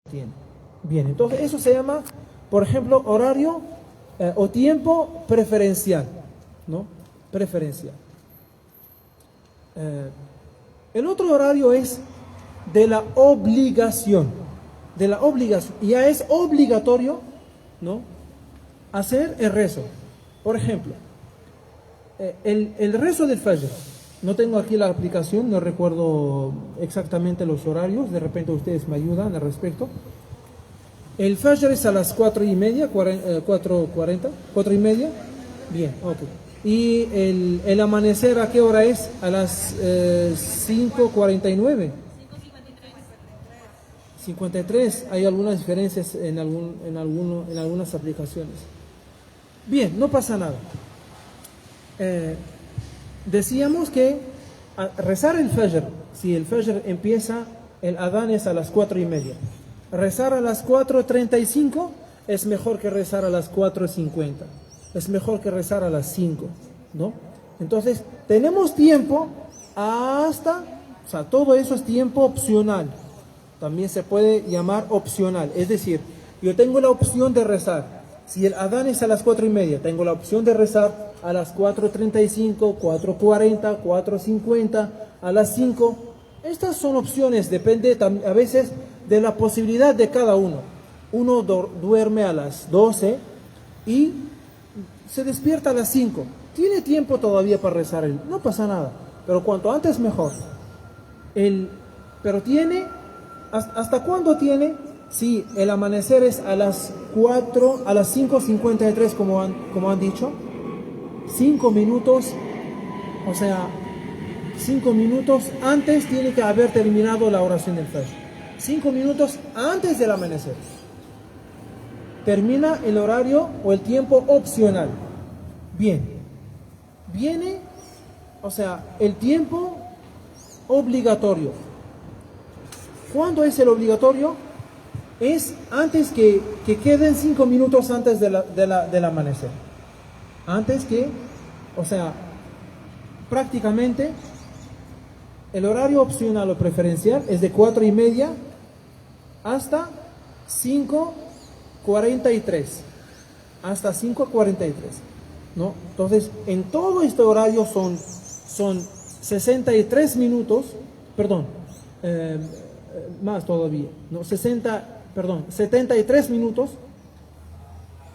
tiene. Bien, entonces eso se llama, por ejemplo, horario o tiempo preferencial, ¿no? Preferencial. El otro horario es de la obligación, ya es obligatorio, ¿no?, hacer el rezo. Por ejemplo, el rezo del Fajr. No tengo aquí la aplicación, no recuerdo exactamente los horarios, de repente ustedes me ayudan al respecto. El Fajr es a las 4:30, 4:40, 4:30. Bien, ok. Y el amanecer, ¿a qué hora es? A las 5:49. 53. Hay algunas diferencias en algunas aplicaciones. Bien, no pasa nada. Decíamos que rezar el Fajr, si el Fajr empieza, el Adán es a las 4:30. Rezar a las 4:35 es mejor que rezar a las 4:50. Es mejor que rezar a las 5, ¿no? Entonces, tenemos tiempo hasta, o sea, todo eso es tiempo opcional. También se puede llamar opcional. Es decir, yo tengo la opción de rezar. Si el Adán es a las 4:30, tengo la opción de rezar a las 4:35, 4:40, 4:50, a las 5. Estas son opciones, depende a veces de la posibilidad de cada uno. Uno duerme a las 12 y se despierta a las 5. Tiene tiempo todavía para rezar, no pasa nada, pero cuanto antes mejor. Pero tiene, ¿hasta cuándo tiene? Si el amanecer es a las 4, a las 5:53, como han dicho, 5 minutos, o sea, 5 minutos antes tiene que haber terminado la oración del Fajr. 5 minutos antes del amanecer termina el horario o el tiempo opcional. Bien, viene, o sea, el tiempo obligatorio. ¿Cuándo es el obligatorio? Es antes que queden 5 minutos antes del amanecer. Antes que, o sea, prácticamente el horario opcional o preferencial es de 4:30 hasta 5:43. Hasta 5:43, ¿no? Entonces, en todo este horario son 63 minutos, perdón, más todavía, ¿no? 73 minutos.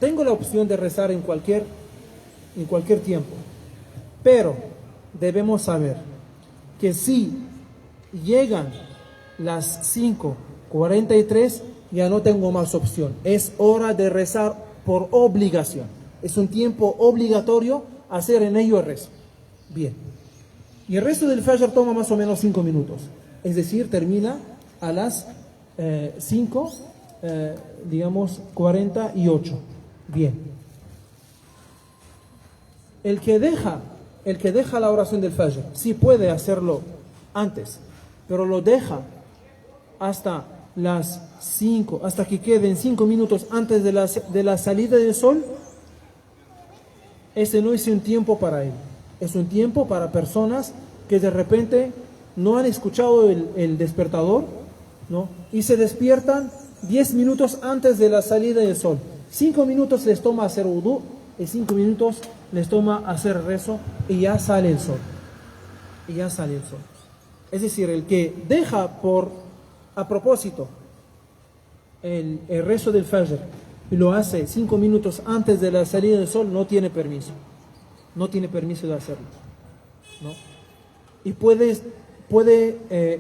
Tengo la opción de rezar en cualquier tiempo, pero debemos saber que si llegan las 5:43, ya no tengo más opción, es hora de rezar por obligación, es un tiempo obligatorio hacer en ello el rezo. Bien, y el rezo del Fajr toma más o menos 5 minutos, es decir, termina a las 5:48. Bien. El que deja la oración del Fajr, sí puede hacerlo antes, pero lo deja hasta las 5, hasta que queden 5 minutos antes de la salida del sol. Ese no es un tiempo para él, es un tiempo para personas que de repente no han escuchado el despertador, ¿no?, y se despiertan 10 minutos antes de la salida del sol. 5 minutos les toma hacer wudú y 5 minutos les toma hacer rezo y ya sale el sol. Es decir, el que deja a propósito el rezo del Fajr y lo hace 5 minutos antes de la salida del sol, no tiene permiso de hacerlo, ¿no? Y puede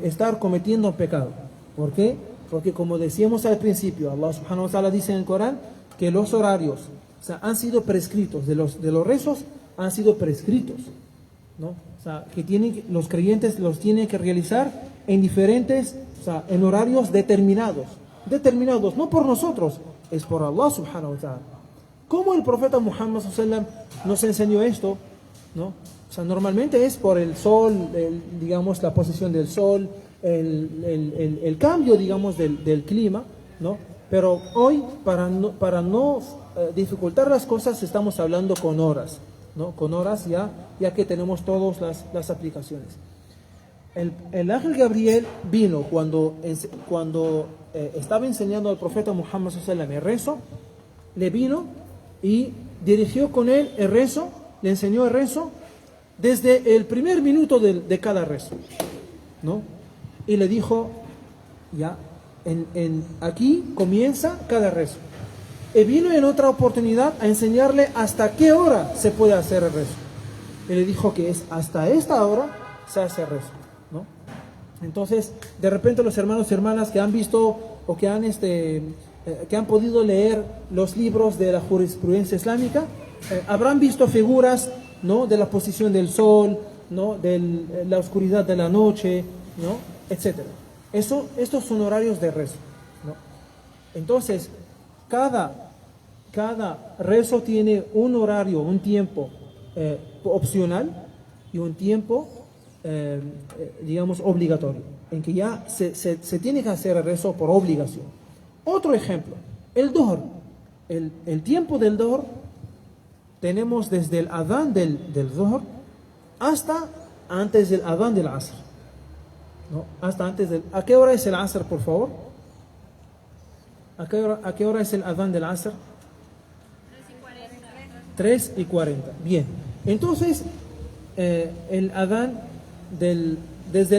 estar cometiendo un pecado. ¿Por qué? Porque, como decíamos al principio, Allah subhanahu wa ta'ala dice en el Corán que los horarios, o sea, han sido prescritos, de los rezos han sido prescritos, ¿no? O sea, que los creyentes los tienen que realizar en diferentes, o sea, en horarios determinados, no por nosotros, es por Allah subhanahu wa ta'ala. ¿Cómo el profeta Muhammad sallallahu alaihi wasallam nos enseñó esto? ¿No? O sea, normalmente es por el sol, digamos, la posición del sol, el cambio, digamos, del clima, ¿no? Pero hoy, para no dificultar las cosas, estamos hablando con horas, ¿no? Con horas ya que tenemos todas las aplicaciones. el ángel Gabriel vino cuando estaba enseñando al profeta Muhammad sallallahu alaihi wasallam el rezo, le vino y dirigió con él el rezo, le enseñó el rezo desde el primer minuto de cada rezo, ¿no? Y le dijo, ya, aquí comienza cada rezo. Y vino en otra oportunidad a enseñarle hasta qué hora se puede hacer el rezo. Y le dijo que es hasta esta hora se hace el rezo, ¿no? Entonces, de repente los hermanos y hermanas que han visto o que han podido leer los libros de la jurisprudencia islámica, habrán visto figuras, ¿no?, de la posición del sol, ¿no?, de la oscuridad de la noche, ¿no?, etcétera. Estos son horarios de rezo, ¿no? Entonces, cada rezo tiene un horario, un tiempo opcional y un tiempo, digamos, obligatorio, en que ya se tiene que hacer el rezo por obligación. Otro ejemplo, el Dhuhr. El tiempo del Dhuhr tenemos desde el adán del Dhuhr hasta antes del adán del Asr, ¿no? Hasta antes del... ¿A qué hora es el Asr, por favor? ¿A qué hora es el adán del Asr? 3:40. Bien. Entonces, desde el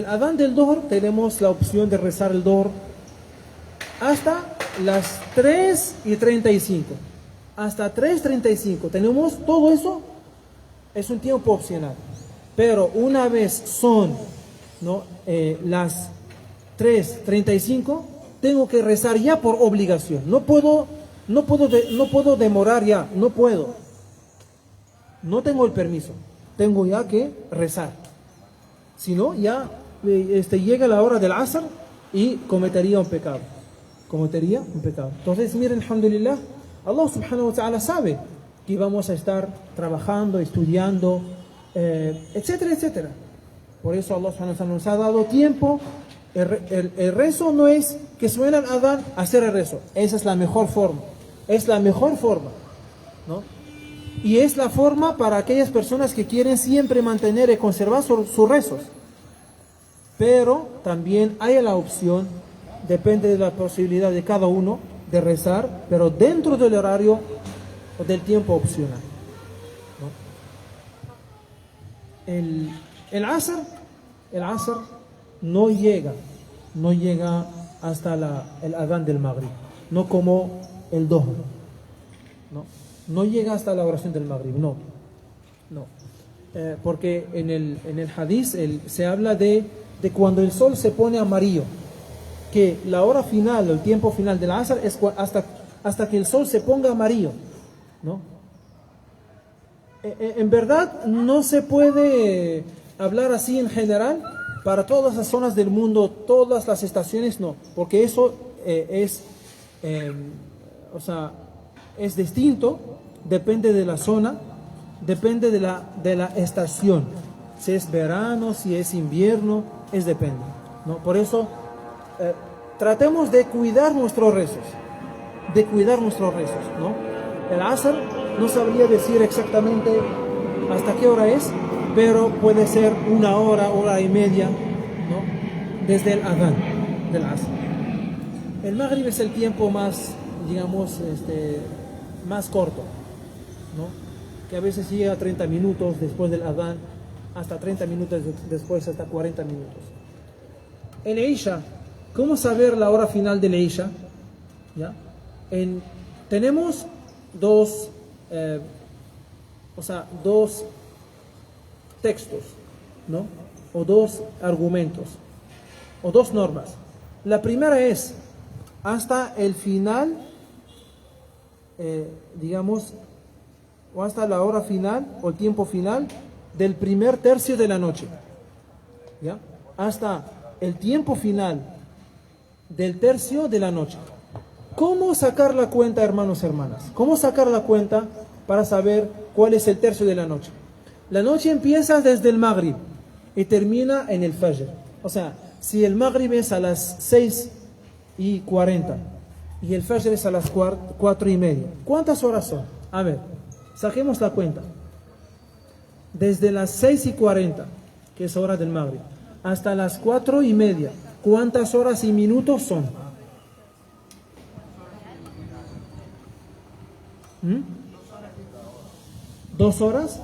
adán del Dhuhr tenemos la opción de rezar el Dhuhr hasta las 3:35. Hasta 3:35 tenemos todo eso, es un tiempo opcional. Pero una vez son, ¿no?, las 3:35, tengo que rezar ya por obligación. No puedo demorar ya, no puedo. No tengo el permiso, tengo ya que rezar. Si no, ya llega la hora del Asr y cometería un pecado. Entonces, miren, alhamdulillah, Allah subhanahu wa ta'ala sabe que vamos a estar trabajando, estudiando, etcétera, etcétera. Por eso Allah subhanahu wa ta'ala nos ha dado tiempo. El rezo no es que suena el adán, hacer el rezo. Esa es la mejor forma. ¿No? Y es la forma para aquellas personas que quieren siempre mantener y conservar sus rezos. Pero también hay la opción, depende de la posibilidad de cada uno, de rezar, pero dentro del horario o del tiempo opcional, ¿no? El Asr no llega hasta el adán del Maghrib, no como el Dhuhr, no llega hasta la oración del Maghrib, no. Porque en el hadith se habla de cuando el sol se pone amarillo, que la hora final, el tiempo final del Asr es hasta que el sol se ponga amarillo, ¿no? En verdad no se puede hablar así en general para todas las zonas del mundo, todas las estaciones, no, porque eso es distinto, depende de la zona, depende de la estación, si es verano, si es invierno, depende, ¿no? Por eso tratemos de cuidar nuestros rezos, ¿no? El Asr no sabría decir exactamente hasta qué hora es, pero puede ser una hora y media, ¿no?, desde el adán del Asr. El Maghrib es el tiempo más, digamos, más corto, ¿no?, que a veces llega a 30 minutos después del adán, hasta 30 minutos después, hasta 40 minutos. El Isha, ¿cómo saber la hora final del Isha? ¿Ya? Tenemos dos textos, ¿no?, o dos argumentos, o dos normas. La primera es hasta el final, digamos, o hasta la hora final o el tiempo final del primer tercio de la noche, ¿ya? Hasta el tiempo final del tercio de la noche. ¿Cómo sacar la cuenta, hermanos y hermanas? ¿Cómo sacar la cuenta para saber cuál es el tercio de la noche? La noche empieza desde el Maghrib y termina en el Fajr. O sea, si el Maghrib es a las 6:40 y el Fajr es a las 4:30, ¿cuántas horas son? A ver, saquemos la cuenta. Desde las 6:40, que es hora del Maghrib, hasta las 4:30. ¿Cuántas horas y minutos son? ¿Mm? ¿2 horas?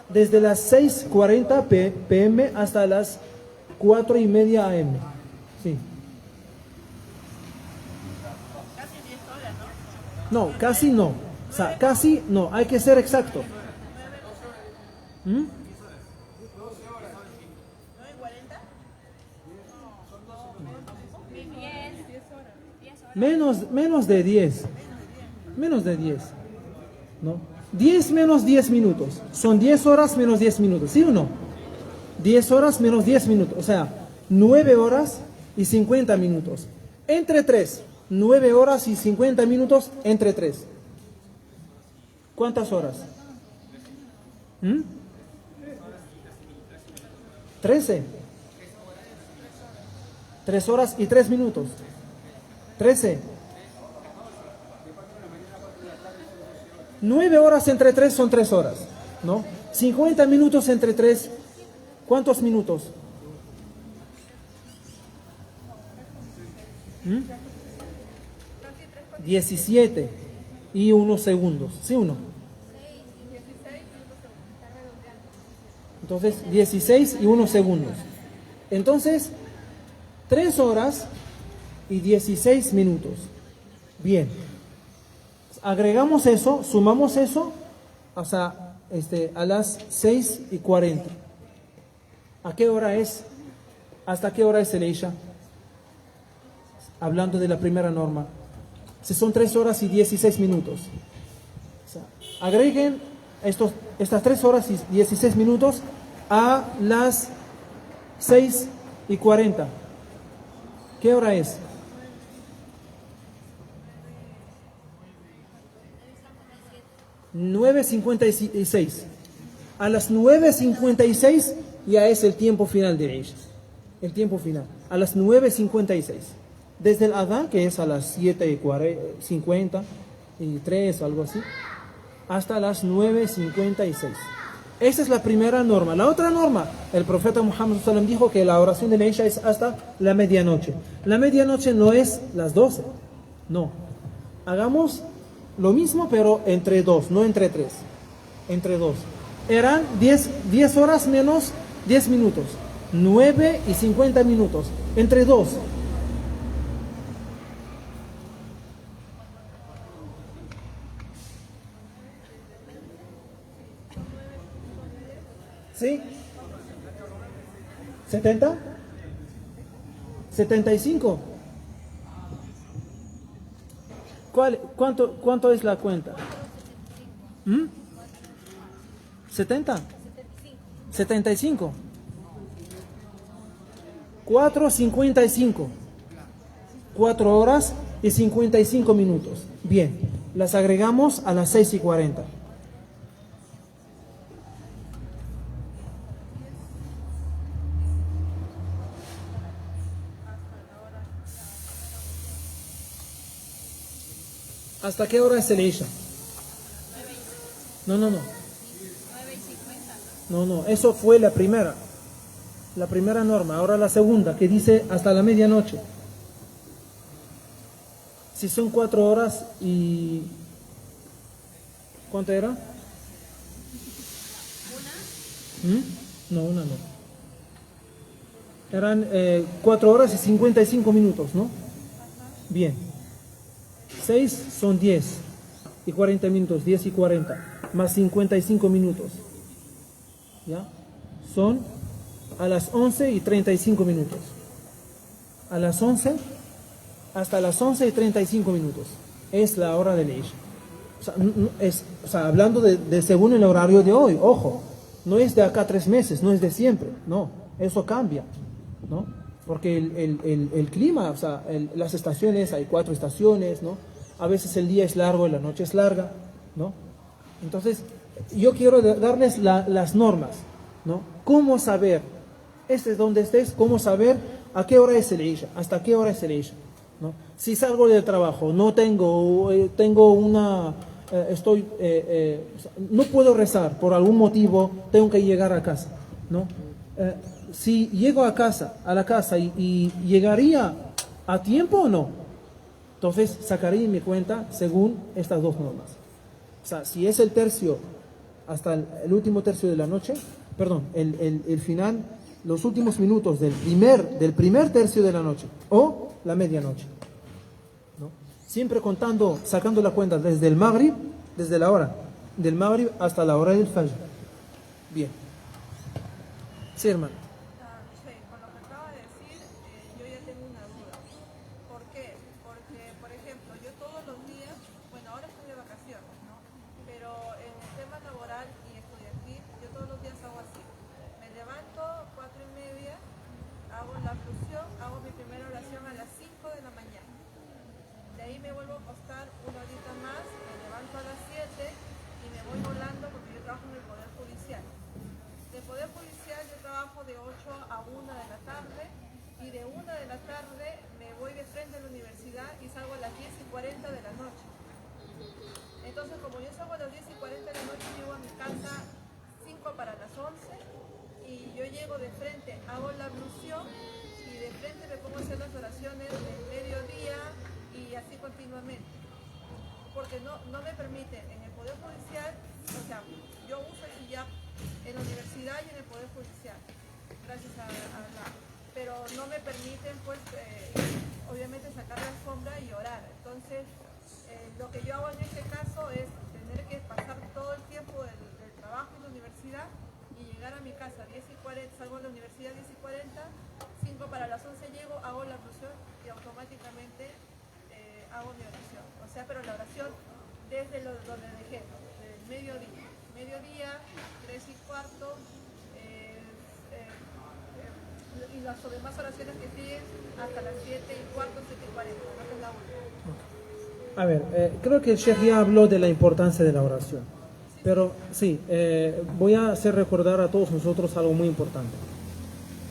Desde las 6:40 pm hasta las 4:30 am. Sí. No, casi no. O sea, casi no. Hay que ser exacto. ¿Mm? Menos de 10. Menos de 10. ¿No? 10 menos 10 minutos. Son 10 horas menos 10 minutos. ¿Sí o no? 10 horas menos 10 minutos. O sea, 9 horas y 50 minutos. Entre 3. 9 horas y 50 minutos entre 3. ¿Cuántas horas? 13. 3 horas y 3 minutos. 13. 9 horas entre 3 son 3 horas, ¿no? 50 minutos entre 3, ¿cuántos minutos? 17 y 1 segundos, ¿sí o no? Entonces, 16 y 1 segundos. Entonces, 3 horas y 16 minutos. Bien. Agregamos eso, sumamos eso, o sea, a las 6:40. ¿A qué hora es? ¿Hasta qué hora es el Isha? Hablando de la primera norma. Si son 3 horas y 16 minutos. O sea, agreguen estas 3 horas y 16 minutos a las 6:40. ¿Qué hora es? (9:56). A las 9:56 ya es el tiempo final de Isha. El tiempo final. A las 9:56. Desde el Adán, que es a las 7:53, algo así, hasta las 9:56. Esa es la primera norma. La otra norma, el profeta Muhammad sallallahu alaihi wasallam dijo que la oración de la Isha es hasta la medianoche. La medianoche no es las 12. No. Hagamos lo mismo, pero entre 2, no entre 3. Entre 2. Eran 10 horas menos 10 minutos. 9 y 50 minutos. Entre 2. ¿Sí? ¿70? ¿75? ¿Cuánto es la cuenta? ¿70? 75. 4:55. 4 horas y 55 minutos. Bien, las agregamos a las 6:40. ¿Hasta qué hora es el Isha? No. No, eso fue la primera norma. Ahora la segunda, que dice hasta la medianoche. Si son 4 horas y... ¿Cuánto era? No, una no. Eran 4 horas y 55 minutos, ¿no? Bien. 6 son 10 y 40 minutos, 10 y 40, más 55 minutos. ¿Ya? Son a las 11:35 minutos. A las 11 hasta las 11:35 minutos. Es la hora de Isha. O sea, hablando de según el horario de hoy, ojo, no es de acá 3 meses, no es de siempre, no, eso cambia, ¿no? Porque el clima, o sea, las estaciones, hay 4 estaciones, ¿no? A veces el día es largo y la noche es larga, ¿no? Entonces, yo quiero darles las normas, ¿no? ¿Cómo saber? Estés donde estés, ¿cómo saber a qué hora es el Isha? ¿Hasta qué hora es el Isha? ¿No? Si salgo del trabajo, no tengo una... no puedo rezar, por algún motivo tengo que llegar a casa, ¿no? si llego a la casa y llegaría a tiempo o no. Entonces sacaría mi cuenta según estas dos normas. O sea, si es el tercio hasta el último tercio de la noche, perdón, el final, los últimos minutos del primer tercio de la noche o la medianoche, ¿no? Siempre contando, sacando la cuenta desde el Maghrib, desde la hora del Maghrib hasta la hora del Fajr. Bien. Sí, hermano. Sí, con lo que acaba de decir, yo ya tengo una duda. ¿Por qué? Porque, por ejemplo, yo todos los días, bueno, ahora estoy de vacaciones, ¿no? Pero en el tema laboral y estudiantil, yo todos los días hago así. Me levanto 4:30, hago la ablución, hago mi primera oración a las 5 de la mañana. De ahí me vuelvo a acostar una horita más, me levanto a las 7 y me voy volando porque yo trabajo en el Poder Judicial. De Poder Policial yo trabajo de 8 a 1 de la tarde y de 1 de la tarde me voy de frente a la universidad y salgo a las 10:40 de la noche. Entonces, como yo salgo a las 10:40 de la noche, llego a mi casa 5 para las 11 y yo llego de frente, hago la ablución y de frente me pongo a hacer las oraciones del mediodía y así continuamente. Porque no me permite en el Poder Judicial, o sea, yo uso el hijab en la universidad y en el Poder Judicial, gracias a Allah. Pero no me permiten, pues, obviamente sacar la alfombra y orar. Entonces, lo que yo hago en este caso es tener que pasar todo el tiempo del trabajo en la universidad y llegar a mi casa 10:40, salgo de la universidad 10:40, 5 para las 11 llego, hago la ablución y automáticamente hago mi oración. O sea, pero la oración desde donde dejé, del mediodía. Mediodía, 3:15, y las demás oraciones que siguen hasta las 7:15, 7:40, no que es la última. A ver, creo que el Sheikh ya habló de la importancia de la oración. Pero sí, voy a hacer recordar a todos nosotros algo muy importante.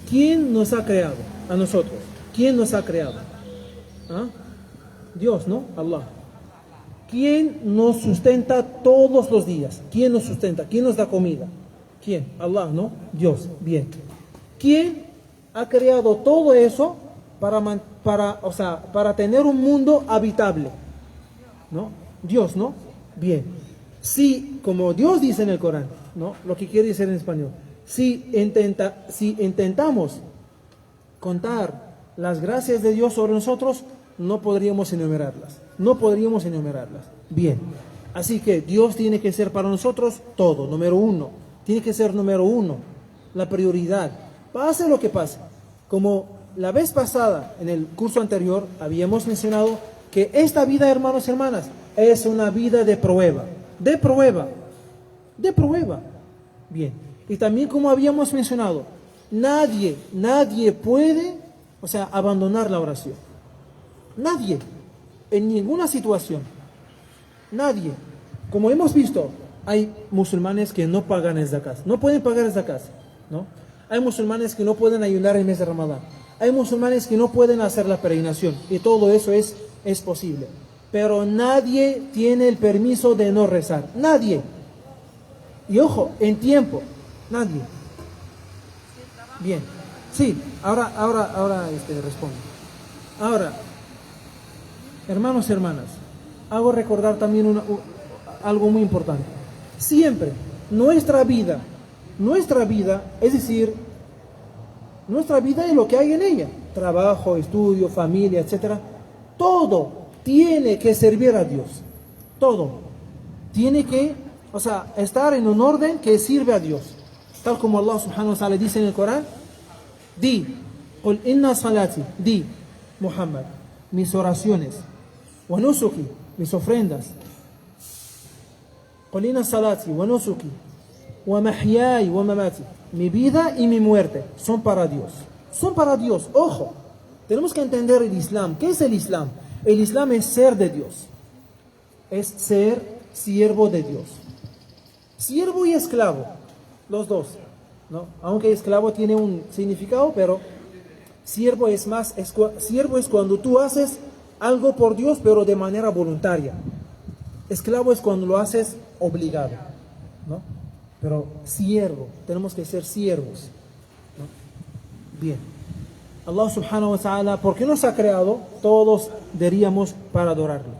¿Quién nos ha creado? A nosotros. ¿Quién nos ha creado? ¿Ah? Dios, ¿no? Allah. ¿Quién nos sustenta todos los días? ¿Quién nos sustenta? ¿Quién nos da comida? ¿Quién? Allah, ¿no? Dios. Bien. ¿Quién ha creado todo eso para tener un mundo habitable? ¿No? Dios, ¿no? Bien. Si, como Dios dice en el Corán, ¿no? Lo que quiere decir en español, si intentamos contar las gracias de Dios sobre nosotros, no podríamos enumerarlas. No podríamos enumerarlas. Bien. Así que Dios tiene que ser para nosotros todo, número uno. Tiene que ser número uno, la prioridad. Pase lo que pase. Como la vez pasada, en el curso anterior, habíamos mencionado que esta vida, hermanos y hermanas, es una vida de prueba. De prueba. De prueba. Bien. Y también, como habíamos mencionado, nadie puede, abandonar la oración. Nadie, en ninguna situación, nadie. Como hemos visto, hay musulmanes que no pagan el zakat, no pueden pagar el zakat, ¿no? Hay musulmanes que no pueden ayunar el mes de Ramadán, hay musulmanes que no pueden hacer la peregrinación, y todo eso es posible. Pero nadie tiene el permiso de no rezar, nadie. Y ojo, en tiempo, nadie. Bien, sí, ahora respondo. Ahora, hermanos y hermanas, hago recordar también algo muy importante. Siempre, nuestra vida, es decir, nuestra vida es lo que hay en ella. Trabajo, estudio, familia, etc. Todo tiene que servir a Dios. Todo. Tiene que, estar en un orden que sirve a Dios. Tal como Allah subhanahu wa ta'ala dice en el Corán, di, qul inna salati, di, Muhammad, mis oraciones, wa nusuki, mis ofrendas, qul inna salati, wa nusuki, wa mahyai, wa mamati, mi vida y mi muerte son para Dios. Son para Dios. Ojo, tenemos que entender el Islam. ¿Qué es el Islam? El Islam es ser de Dios. Es ser siervo de Dios. Siervo y esclavo, los dos, ¿no? Aunque esclavo tiene un significado, pero siervo es cuando tú haces algo por Dios, pero de manera voluntaria. Esclavo es cuando lo haces obligado, ¿no? Pero siervo, tenemos que ser siervos, ¿no? Bien. Allah subhanahu wa ta'ala, ¿por qué nos ha creado? Todos diríamos para adorarlo.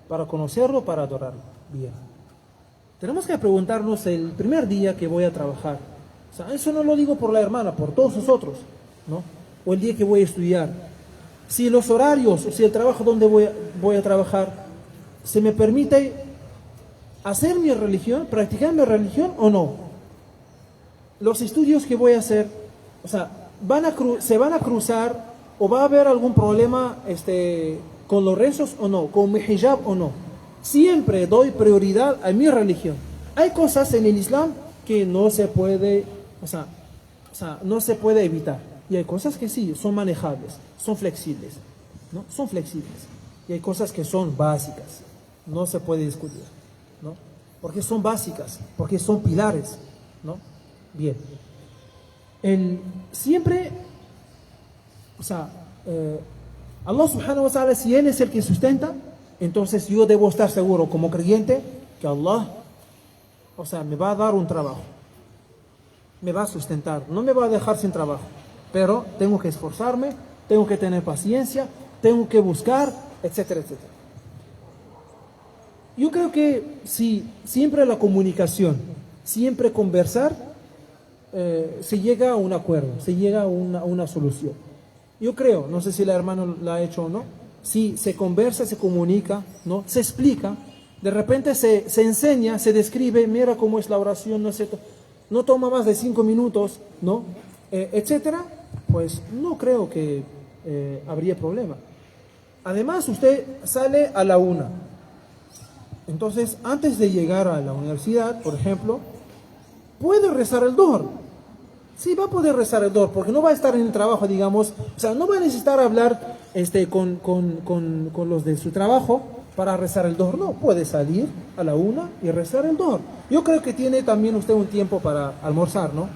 Para conocerlo, para adorarlo. Bien. Tenemos que preguntarnos el primer día que voy a trabajar. O sea, eso no lo digo por la hermana, por todos nosotros, ¿no? O el día que voy a estudiar. Si los horarios, si el trabajo donde voy a trabajar, se me permite hacer mi religión, practicar mi religión o no. Los estudios que voy a hacer, o sea, se van a cruzar o va a haber algún problema con los rezos o no, con mi hijab o no. Siempre doy prioridad a mi religión. Hay cosas en el Islam que no se puede, no se puede evitar. Y hay cosas que sí, son manejables, son flexibles, ¿no? Son flexibles. Y hay cosas que son básicas, no se puede discutir, ¿no? Porque son básicas, porque son pilares, ¿no? Bien. Siempre, Allah subhanahu wa ta'ala, si Él es el que sustenta, entonces yo debo estar seguro como creyente que Allah, me va a dar un trabajo, me va a sustentar, no me va a dejar sin trabajo, pero tengo que esforzarme, tengo que tener paciencia, tengo que buscar, etcétera, etcétera. Yo creo que si siempre la comunicación, siempre conversar, se llega a un acuerdo, se llega a una solución. Yo creo, no sé si la hermana la ha hecho o no, si se conversa, se comunica, ¿no? Se explica, de repente se enseña, se describe, mira cómo es la oración, no toma más de 5 minutos, ¿no? Etcétera, pues no creo que habría problema. Además, usted sale a la 1. Entonces, antes de llegar a la universidad, por ejemplo, puede rezar el Dhuhr. Sí, va a poder rezar el Dhuhr, porque no va a estar en el trabajo, digamos, no va a necesitar hablar con los de su trabajo para rezar el Dhuhr. No, puede salir a la 1 y rezar el Dhuhr. Yo creo que tiene también usted un tiempo para almorzar, ¿no?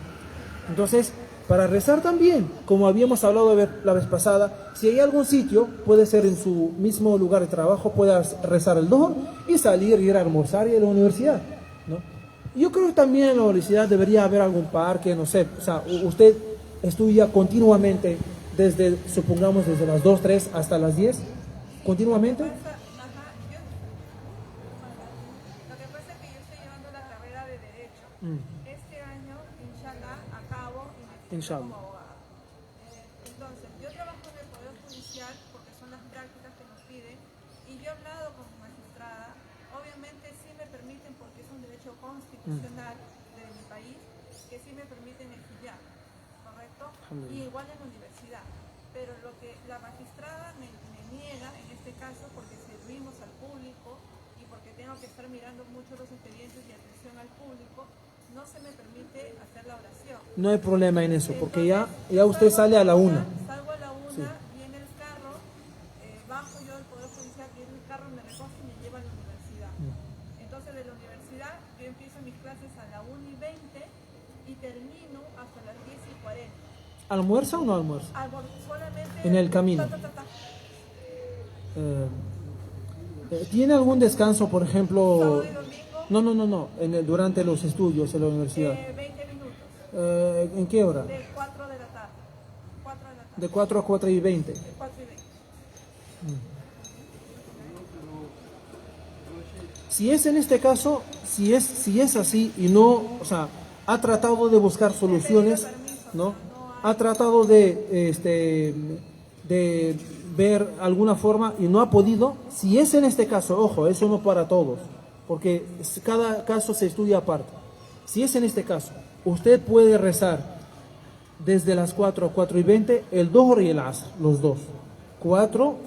Entonces, para rezar también, como habíamos hablado la vez pasada, si hay algún sitio, puede ser en su mismo lugar de trabajo, puede rezar el Dhuhr y salir, ir a almorzar y ir a la universidad, ¿no? Yo creo que también en la universidad debería haber algún parque, no sé, usted estudia continuamente supongamos, desde las 2, 3 hasta las 10, continuamente. Lo que pasa es que yo estoy llevando la carrera de Derecho. Este año, inshallah, acabo y me titulo como abogada. Entonces, yo trabajo en el Poder Judicial porque son las prácticas que nos piden y yo he hablado con mi magistrada. Obviamente sí me permiten, porque es un derecho constitucional de mi país, que sí me permiten el hijab, ¿correcto? Y igual en la universidad. Pero lo que la magistrada me niega en este caso, porque servimos al público y porque tengo que estar mirando mucho los expedientes y atención al público, no se me permite hacer la oración. No hay problema en eso, porque ya usted sale a la 1. Salgo a la 1, sí. Viene el carro, bajo yo del Poder Judicial, viene el carro, me recoge y me lleva a la universidad. Entonces de la universidad yo empiezo mis clases a la 1:20 y termino hasta las 10:40. ¿Almuerza o no almuerza? Solamente en el camino. ¿Tiene algún descanso, por ejemplo? ¿Sábado y domingo? No. Durante los estudios en la universidad. 20 minutos. ¿En qué hora? De 4 de la tarde. 4 de la tarde. De 4 a 4:20. De 4:20. Si es en este caso, si es así y no, ha tratado de buscar soluciones, ¿no? Ha tratado de ver alguna forma y no ha podido. Si es en este caso, ojo, eso no para todos, porque cada caso se estudia aparte. Si es en este caso, usted puede rezar desde las 4 a 4:20 el Dhuhr y el Asr, los dos. 4,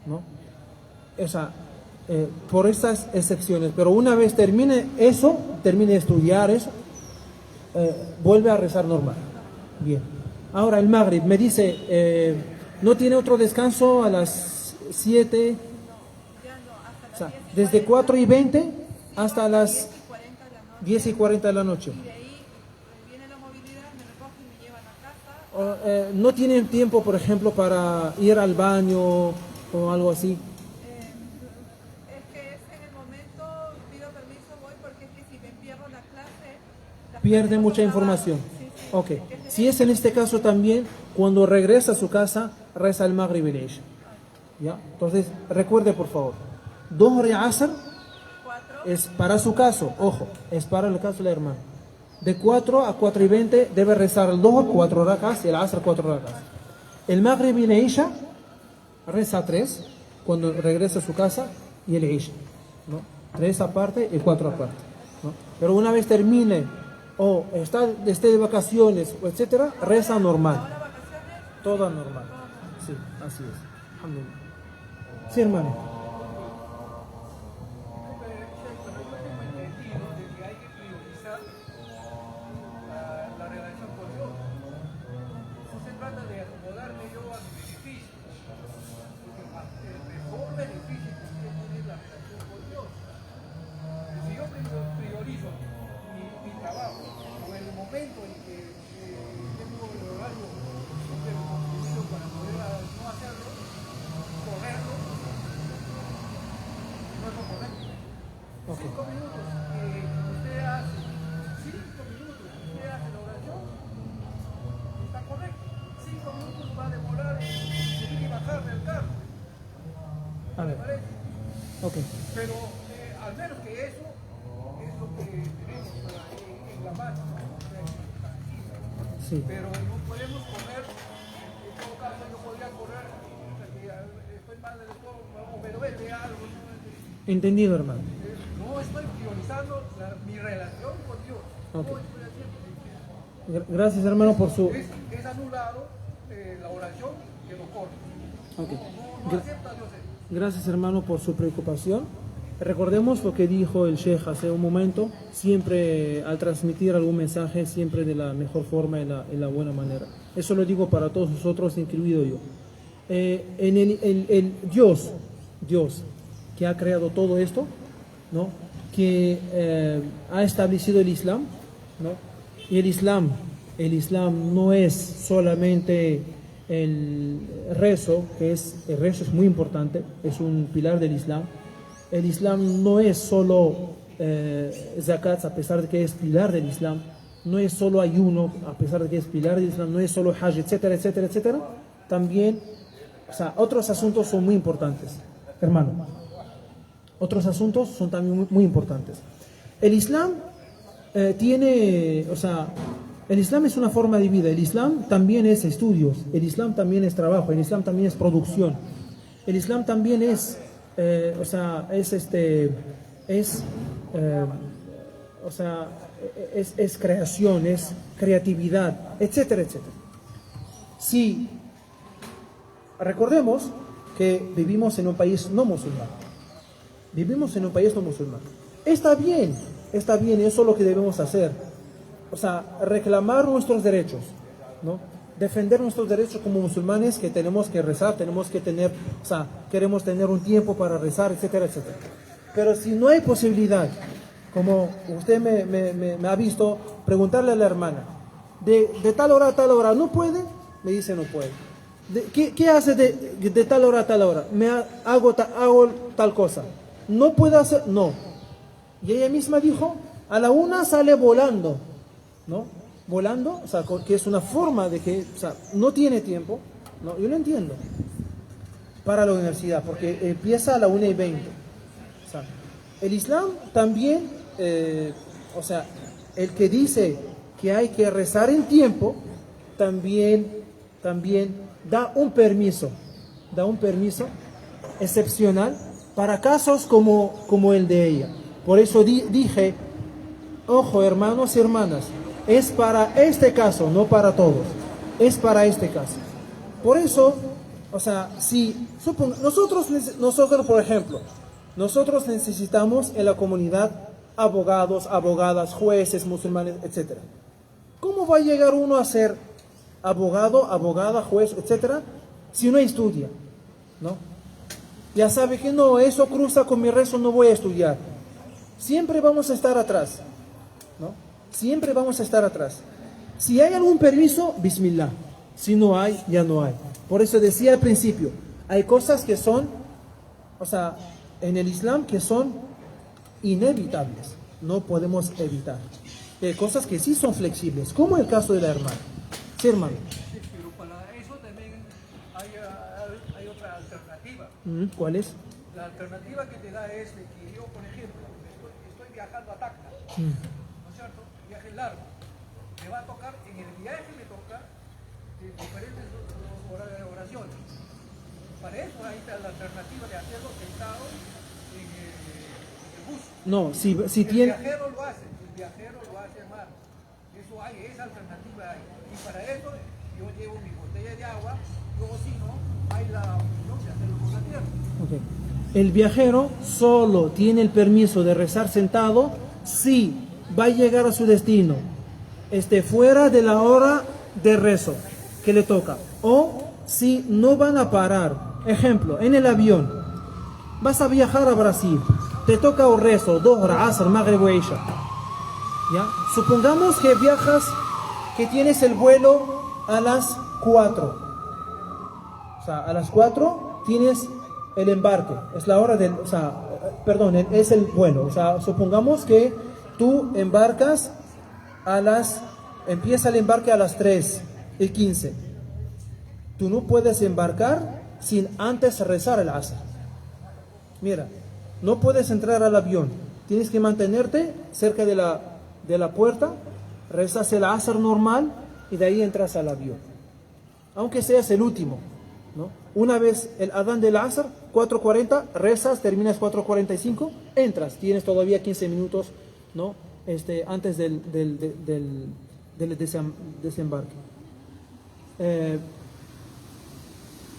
¿no? Por estas excepciones, pero una vez termine de estudiar eso, vuelve a rezar normal. Bien. Ahora el Maghrib me dice, ¿no tiene otro descanso a las 7? Desde 4:20 hasta las 10:40 de la noche. Y de ahí viene la movilidad, me recoge y me lleva a la casa. ¿No tienen tiempo, por ejemplo, para ir al baño o algo así? Es que en el momento pido permiso, voy, porque es que si me pierdo la clase Pierde tengo mucha grabada. información. Sí, Ok, si es en este caso también, cuando regresa a su casa, reza el Maghrib y el Isha. ¿Ya? Entonces, recuerde por favor, Dhuhr y Asr 4, es para su caso, ojo, es para el caso de la hermana. De 4 a 4 y 20 debe rezar el Dhuhr 4 rakas y el Asr 4 rakas. El Maghrib y el Isha reza 3 cuando regresa a su casa y el Isha, ¿no? 3 aparte y 4 aparte, ¿no? Pero una vez termine o esté de vacaciones, o etcétera, reza normal. ahora vacaciones, Toda normal. Sí, así es. Alhamdulillah. Sí, hermano. La relación con Dios. No se trata de acomodarme yo a mi beneficio, porque el mejor beneficio que usted tiene es la relación con Dios. Si yo priorizo mi trabajo o el momento en que tengo el horario súper comprimido para poder no hacerlo, correrlo, no es lo correcto. Ok. 5 minutos usted hace, 5 minutos usted hace la oración, está correcto. 5 minutos va a demorar en subir y bajar del carro, A ¿me ver. parece? Ok. Pero al menos que eso es lo que tenemos en la mano, ¿no? Sí. Pero no podemos correr, en todo caso yo podría correr, estoy mal del estómago, o me duele algo, ¿no? Entendido, hermano. No estoy priorizando mi relación con Dios. Ok. No estoy haciendo. Gracias, hermano, por su... Es anulado la oración que lo corre. Ok. No acepta Dios eso. Gracias, hermano, por su preocupación. Recordemos lo que dijo el Sheikh hace un momento, siempre al transmitir algún mensaje, siempre de la mejor forma y la buena manera. Eso lo digo para todos nosotros, incluido yo. En el Dios que ha creado todo esto, ¿no? Que ha establecido el Islam, ¿no? Y el Islam no es solamente el rezo, el rezo es muy importante, es un pilar del Islam. El Islam no es solo zakat, a pesar de que es pilar del Islam, no es solo ayuno, a pesar de que es pilar del Islam, no es solo hajj, etcétera, etcétera, etcétera. También, o sea, otros asuntos son muy importantes, hermano. Otros asuntos son también muy importantes. El Islam el Islam es una forma de vida, el Islam también es estudios, el Islam también es trabajo, el Islam también es producción, el Islam también es creación, es creatividad, etcétera, etcétera. Si recordemos que vivimos en un país no musulmán, está bien, eso es lo que debemos hacer, o sea, reclamar nuestros derechos, ¿no? Defender nuestros derechos como musulmanes, que tenemos que rezar, tenemos que tener, o sea, queremos tener un tiempo para rezar, etcétera, etcétera. Pero si no hay posibilidad, como usted me ha visto, preguntarle a la hermana, de tal hora a tal hora, ¿no puede? Me dice no puede. ¿Qué hace de tal hora a tal hora? Hago tal cosa. ¿No puede hacer? No. Y ella misma dijo, a la 1 sale volando, ¿no? Volando, o sea, que es una forma de que, o sea, no tiene tiempo, ¿no? Yo lo entiendo, para la universidad, porque empieza a la 1:20. O sea, el Islam también, el que dice que hay que rezar en tiempo, también da un permiso excepcional para casos como el de ella. Por eso dije, ojo, hermanos y hermanas, es para este caso, no para todos. Es para este caso. Por eso, o sea, si nosotros, por ejemplo, nosotros necesitamos en la comunidad abogados, abogadas, jueces, musulmanes, etc. ¿Cómo va a llegar uno a ser abogado, abogada, juez, etcétera, si no estudia? ¿No? Ya sabe que no, eso cruza con mi rezo, no voy a estudiar. Siempre vamos a estar atrás, ¿no? Siempre vamos a estar atrás. Si hay algún permiso, bismillah. Si no hay, ya no hay. Por eso decía al principio, hay cosas que son, o sea, en el Islam que son inevitables. No podemos evitar. cosas que sí son flexibles, como el caso de la hermana. Sí, hermano. Sí, pero para eso también hay otra alternativa. ¿Cuál es? La alternativa que te da es de que yo, por ejemplo, estoy viajando a Tacna, ¿no es cierto? Viaje largo. Me va a tocar, en el viaje me toca diferentes oraciones. Para eso ahí está la alternativa de hacerlo sentado en el bus. No, si El tiene... viajero lo hace, hermano. Eso hay, esa alternativa hay. Y para eso yo llevo mi botella de agua, luego si no, hay la opción de hacerlo con la tierra. Ok. El viajero solo tiene el permiso de rezar sentado si va a llegar a su destino, esté fuera de la hora de rezo que le toca, o si no van a parar. Ejemplo, en el avión, vas a viajar a Brasil, te toca un rezo, 2 horas, Asr, Maghrib o Isha. ¿Ya? Supongamos que viajas, que tienes el vuelo a las 4. O sea, a las 4 tienes el embarque, es la hora del, o sea, perdón, es el vuelo. O sea, supongamos que tú embarcas empieza el embarque a las 3:15. Tú no puedes embarcar sin antes rezar el Asr. Mira, no puedes entrar al avión, tienes que mantenerte cerca de la puerta, rezas el Asr normal y de ahí entras al avión. Aunque seas el último, ¿no? Una vez el Adán del Asr, 4:40, rezas, terminas 4:45, entras, tienes todavía 15 minutos, ¿no? Antes del desembarque.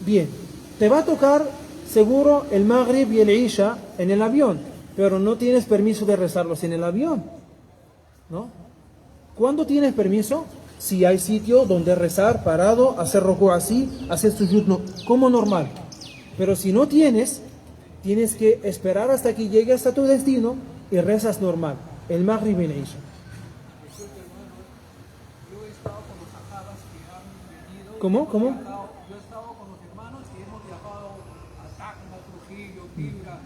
Bien, te va a tocar seguro el Maghrib y el Isha en el avión, pero no tienes permiso de rezarlos en el avión, ¿no? ¿Cuándo tienes permiso? Si hay sitio donde rezar parado, hacer ruku así, hacer sujud como normal. Pero si no tienes que esperar hasta que llegues a tu destino y rezas normal, el Maghrib y el Isha. Yo he estado con los sahabas que han venido. ¿Cómo? Yo he estado con los hermanos que hemos viajado a Tacna, Trujillo, Piura,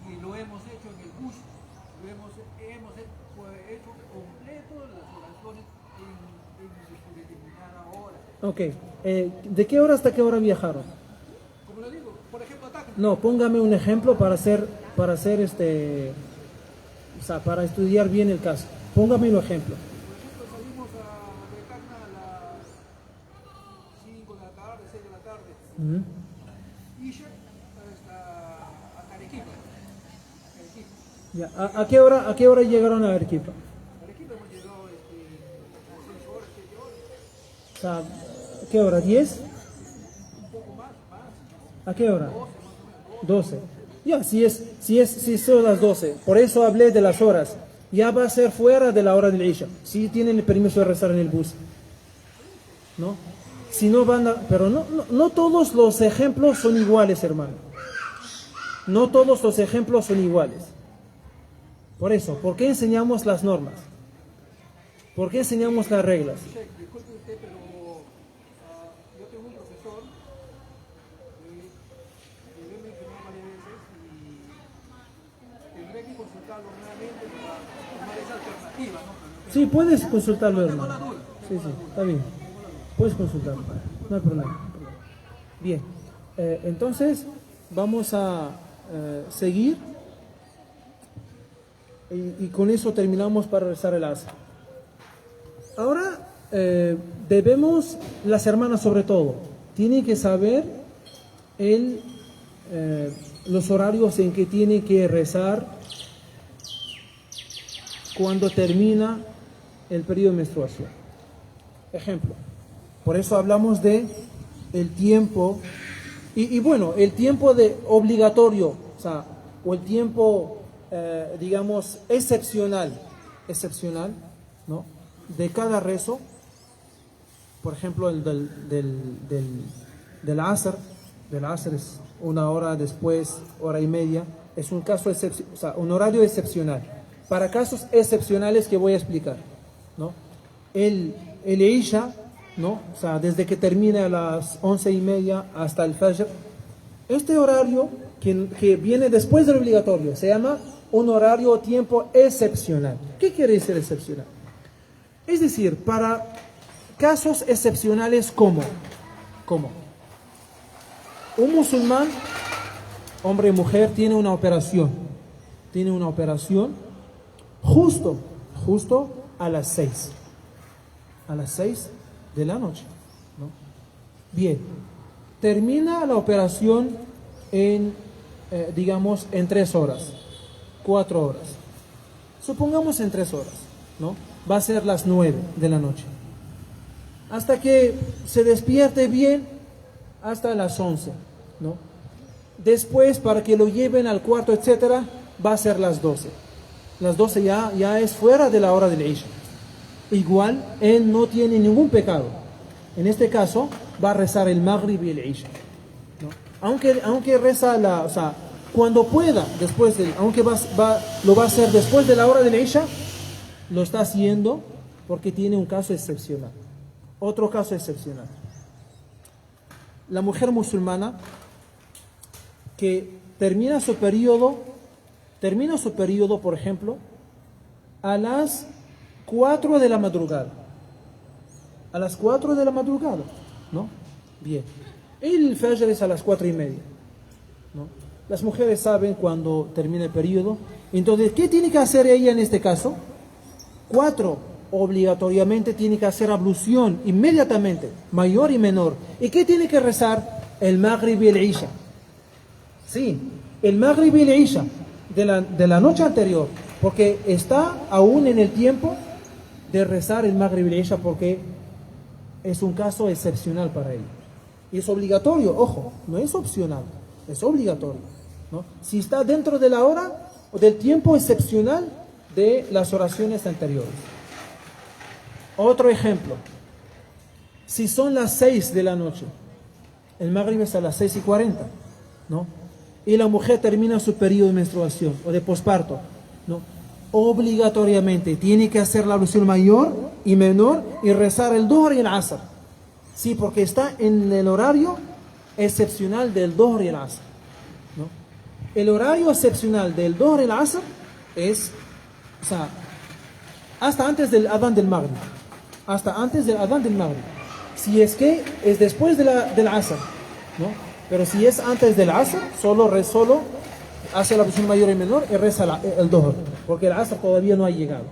y lo hemos hecho en el bus. Lo hemos hecho completo las oraciones en su determinada hora. Ok, ¿de qué hora hasta qué hora viajaron? Como le digo, por ejemplo, a Tacna. No, póngame un ejemplo para para estudiar bien el caso. Póngame un ejemplo. Por ejemplo, salimos de Tacna a las 5 de la tarde, 6 de la tarde. Isha hasta Arequipa. Ya, ¿a qué hora llegaron a Arequipa? Arequipa hemos llegado a 6 horas, 7 horas. O sea, ¿a qué hora? ¿10? Un poco más. ¿A qué hora? 12. Ya, si son las 12. Por eso hablé de las horas. Ya va a ser fuera de la hora del Isha. Si tienen el permiso de rezar en el bus, ¿no? Si no van a... Pero no todos los ejemplos son iguales, hermano. No todos los ejemplos son iguales. Por eso, ¿por qué enseñamos las normas? ¿Por qué enseñamos las reglas? Sheikh, disculpe usted, pero yo tengo un profesor que me mencionó varias veces y tendré que consultarlo nuevamente para tomar esa alternativa, ¿no? Sí, puedes consultarlo, Tengo la hermano. duda. Sí, está bien. Puedes consultarlo. No hay problema. Bien, entonces vamos a seguir y con eso terminamos para rezar el Asr. Ahora debemos, las hermanas sobre todo, tienen que saber los horarios en que tienen que rezar cuando termina el periodo de menstruación. Ejemplo, por eso hablamos de el tiempo, y bueno, el tiempo de obligatorio, o sea, o el tiempo, digamos, excepcional, ¿no? De cada rezo. Por ejemplo, el del Asr es 1 hora después, 1:30, es un caso o sea, un horario excepcional. Para casos excepcionales que voy a explicar, ¿no? El Isha, ¿no? O sea, desde que termina a las 11:30 hasta el Fajr, este horario que viene después del obligatorio se llama un horario o tiempo excepcional. ¿Qué quiere decir excepcional? Es decir, para casos excepcionales como un musulmán, hombre y mujer, tiene una operación justo a las 6 de la noche, ¿no? Bien, termina la operación en, digamos, en 3 horas, 4 horas. Supongamos en 3 horas, ¿no? Va a ser las 9 de la noche. Hasta que se despierte bien, hasta las 11, ¿no? Después, para que lo lleven al cuarto, etcétera, va a ser las 12. Las 12 ya es fuera de la hora del Isha. Igual, él no tiene ningún pecado. En este caso, va a rezar el Maghrib y el Isha, ¿no? Aunque reza o sea, cuando pueda, después aunque lo va a hacer después de la hora del Isha, lo está haciendo porque tiene un caso excepcional. Otro caso excepcional. La mujer musulmana que termina su periodo, por ejemplo, a las 4 de la madrugada. A las 4 de la madrugada, ¿no? Bien. El Fajr es a las 4:30, ¿no? Las mujeres saben cuando termina el periodo. Entonces, ¿qué tiene que hacer ella en este caso? 4, obligatoriamente tiene que hacer ablución inmediatamente, mayor y menor. ¿Y qué tiene que rezar? El Maghrib y el Isha. Sí, el Maghrib y el Isha de la noche anterior, porque está aún en el tiempo de rezar el Maghrib y el Isha, porque es un caso excepcional para él. Y es obligatorio, ojo, no es opcional, es obligatorio, ¿no? Si está dentro de la hora o del tiempo excepcional de las oraciones anteriores. Otro ejemplo, si son las 6 de la noche, el Maghrib es a las 6:40, ¿no? Y la mujer termina su periodo de menstruación o de posparto, ¿no? Obligatoriamente tiene que hacer la ablución mayor y menor y rezar el Dhuhr y el Asr. Sí, porque está en el horario excepcional del Dhuhr y el Asr, ¿no? El horario excepcional del Dhuhr y el Asr es, o sea, hasta antes del Adán del Maghrib. Hasta antes del Adán del Maghrib. Si es que es después del Asr, ¿no? Pero si es antes del Asr, solo hace la ablución mayor y menor y reza el Dhuhr, porque el Asr todavía no ha llegado.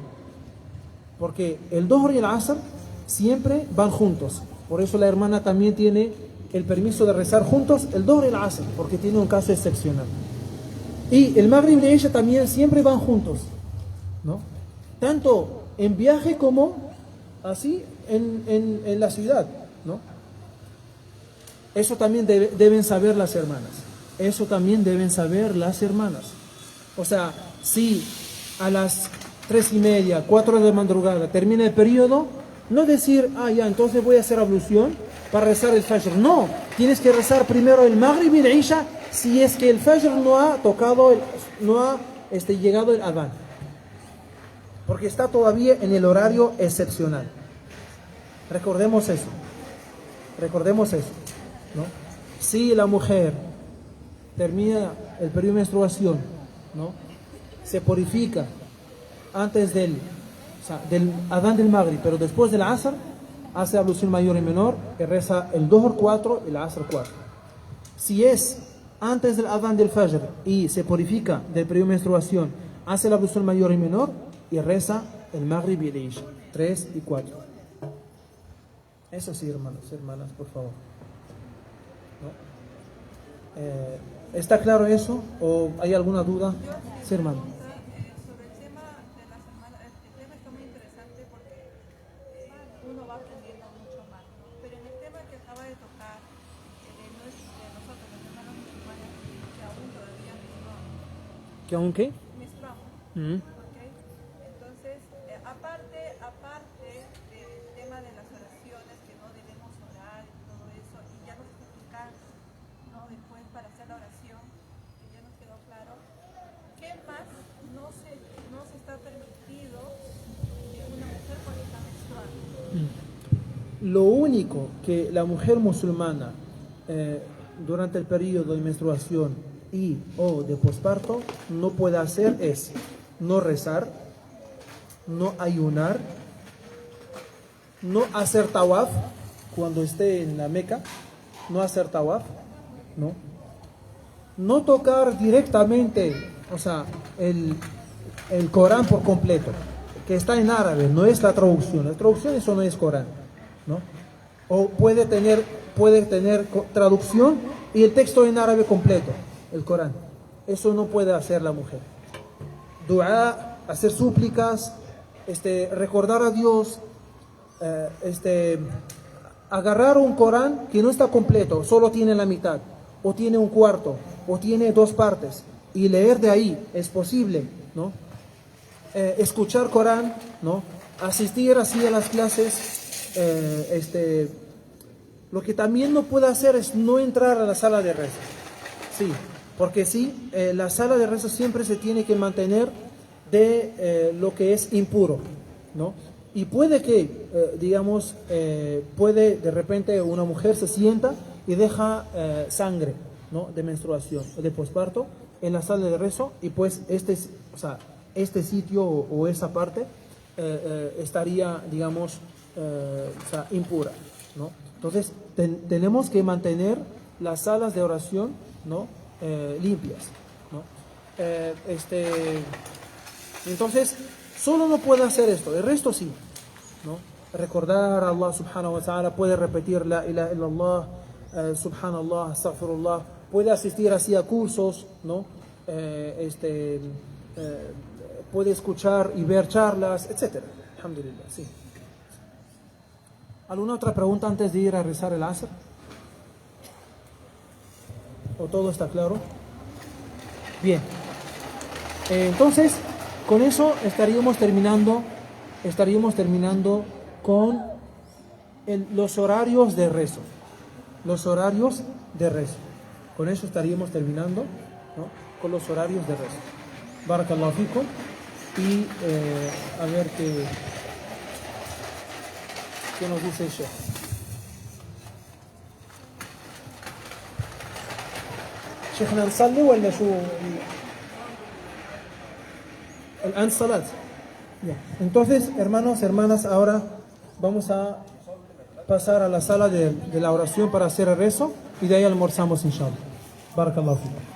Porque el Dhuhr y el Asr siempre van juntos. Por eso la hermana también tiene el permiso de rezar juntos el Dhuhr y el Asr, porque tiene un caso excepcional. Y el Maghrib y el Isha también siempre van juntos, ¿no? Tanto en viaje como así en la ciudad, ¿no? Eso también deben saber las hermanas. Eso también deben saber las hermanas. O sea, si a las 3:30, 4 de la madrugada termina el periodo, no decir, ya, entonces voy a hacer ablución para rezar el Fajr. No, tienes que rezar primero el Maghrib y el Isha si es que el Fajr no ha llegado el Adán. Porque está todavía en el horario excepcional. Recordemos eso, ¿no? Si la mujer termina el periodo de menstruación, ¿no? Se purifica antes del Adán del Maghrib, pero después del Asr, hace ablución mayor y menor y reza el Dhuhr 4 y el Asr 4. Si es antes del Adán del Fajr y se purifica del periodo de menstruación, hace la ablución mayor y menor y reza el Maghrib y el Isha 3 y 4. Eso sí, hermanos, hermanas, por favor, ¿no? ¿Está claro eso? ¿O hay alguna duda? Sí, hermano. Sobre el tema de las hermanas, el tema está muy interesante porque uno va aprendiendo mucho más, ¿no? Pero en el tema que acaba de tocar, de nosotros, los hermanos musulmanes, que aún todavía menstruamos. ¿Que aún qué? Menstruamos. ¿Ok? Entonces, aparte del tema de las oraciones, que no debemos orar y todo eso, y ya nos está explicando, ¿no? Después para hacer la oración, que ya nos quedó claro, ¿qué más no se está permitido de una mujer cuando está menstruando? Lo único que la mujer musulmana durante el periodo de menstruación o de posparto no puede hacer es no rezar, no ayunar no hacer tawaf cuando esté en la Meca, no hacer tawaf, ¿no? No tocar directamente, o sea, el Corán por completo, que está en árabe, no es la traducción eso no es Corán, ¿no? O puede tener traducción y el texto en árabe completo, el Corán. Eso no puede hacer la mujer. Dua, hacer súplicas, recordar a Dios, agarrar un Corán que no está completo, solo tiene la mitad, o tiene un cuarto, o tiene dos partes, y leer de ahí es posible, ¿no? Escuchar Corán, ¿no? Asistir así a las clases, lo que también no puede hacer es no entrar a la sala de rezo, sí, porque sí, la sala de rezo siempre se tiene que mantener de lo que es impuro, ¿no? Y puede que, puede de repente una mujer se sienta y deja sangre, ¿no? De menstruación, de posparto, en la sala de rezo, y pues este sitio o esa parte estaría, impura, ¿no? Entonces, tenemos que mantener las salas de oración, ¿no? Limpias, ¿no? Entonces, solo no puede hacer esto, el resto sí, ¿no? Recordar a Allah subhanahu wa ta'ala, puede repetir la ilaha illallah, subhanallah, astaghfirullah, puede asistir así a cursos, ¿no? Puede escuchar y ver charlas, etc. Alhamdulillah, sí. ¿Alguna otra pregunta antes de ir a rezar el Asr? ¿O todo está claro? Bien. Entonces, con eso estaríamos terminando con los horarios de rezo. Los horarios de rezo. Con eso estaríamos terminando, ¿no? Con los horarios de rezo. Barakallahu fikum. Y a ver qué nos dice el Sheikh. شيخنا نصلي ولا شو الآن صلاة. Entonces, hermanos, hermanas, ahora vamos a pasar a la sala de la oración para hacer el rezo y de ahí almorzamos inshallah. Barakallahu fikum.